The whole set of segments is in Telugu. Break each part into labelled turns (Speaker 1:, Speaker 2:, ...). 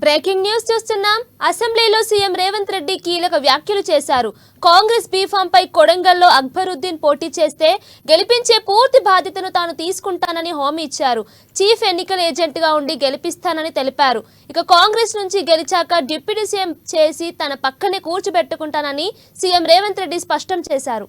Speaker 1: బ్రేకింగ్ న్యూస్ చూస్తున్నాం. అసెంబ్లీలో సీఎం రేవంత్ రెడ్డి కీలక వ్యాఖ్యలు చేశారు. కాంగ్రెస్ బీఫామ్ పై కొడంగల్లో అక్బరుద్దీన్ పోటీ చేస్తే గెలిపించే పూర్తి బాధ్యతను తాను తీసుకుంటానని హామీ ఇచ్చారు. చీఫ్ ఎన్నికల ఏజెంట్ గా ఉండి గెలిపిస్తానని తెలిపారు. ఇక కాంగ్రెస్ నుంచి గెలిచాక డిప్యూటీ సీఎం చేసి తన పక్కనే కూర్చోబెట్టుకుంటానని సీఎం రేవంత్ రెడ్డి స్పష్టం చేశారు.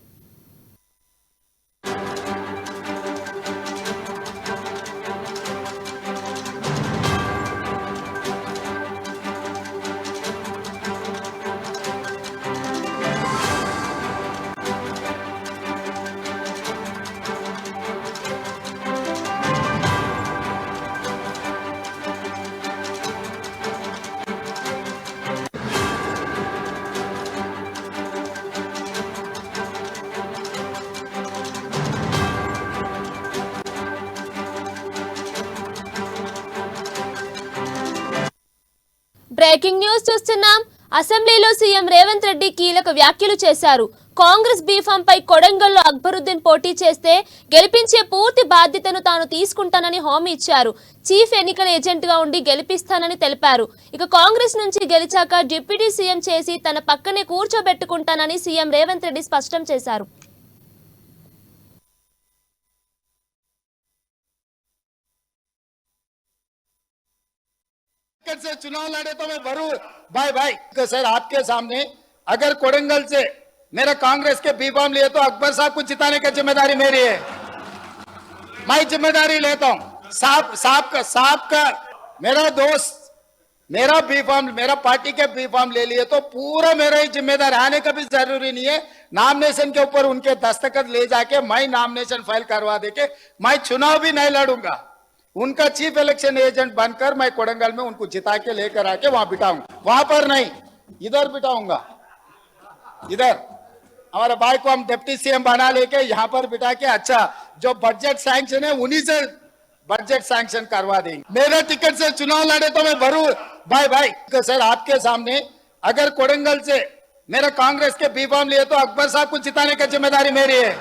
Speaker 1: బ్రేకింగ్ న్యూస్ చూస్తున్నాం. అసెంబ్లీలో సీఎం రేవంత్ రెడ్డి కీలక వ్యాఖ్యలు చేశారు. కాంగ్రెస్ బీఫామ్ పై కొడంగల్లో అక్బరుద్దీన్ పోటీ చేస్తే గెలిపించే పూర్తి బాధ్యతను తాను తీసుకుంటానని హామీ ఇచ్చారు. చీఫ్ ఎన్నికల ఏజెంట్ గా ఉండి గెలిపిస్తానని తెలిపారు. ఇక కాంగ్రెస్ నుంచి గెలిచాక డిప్యూటీ సీఎం చేసి తన పక్కనే కూర్చోబెట్టుకుంటానని సీఎం రేవంత్ రెడ్డి స్పష్టం చేశారు.
Speaker 2: से चुनाव लड़े तो मैं भरू भाई सर आपके सामने अगर कोडंगल से मेरा कांग्रेस के बीफाम लिए तो अकबर साहब को जिताने की जिम्मेदारी मेरी है। मैं जिम्मेदारी लेता हूं। साहब का मेरा दोस्त मेरा बीफाम मेरा पार्टी के बीफाम ले लिए तो पूरा मेरा ही जिम्मेदार आने का भी जरूरी नहीं है। नॉमिनेशन के ऊपर उनके दस्तखत ले जाके मैं नॉमिनेशन फाइल करवा देके मैं चुनाव भी नहीं लड़ूंगा। उनका चीफ इलेक्शन एजेंट बनकर मैं कोडंगल में उनको जिता के लेकर आके वहां बिठाऊंगा। वहां पर नहीं, इधर बिठाऊंगा। इधर हमारे भाई को हम डिप्टी सीएम बना लेके यहाँ पर बिठा के अच्छा जो बजट सैंक्शन है उन्हीं से बजट सैंक्शन करवा देंगे। मेरे टिकट से चुनाव लड़े तो मैं भरू भाई सर आपके सामने अगर कोडंगल से मेरा कांग्रेस के बीफाम लिए तो अकबर साहब को जिताने की जिम्मेदारी मेरी है।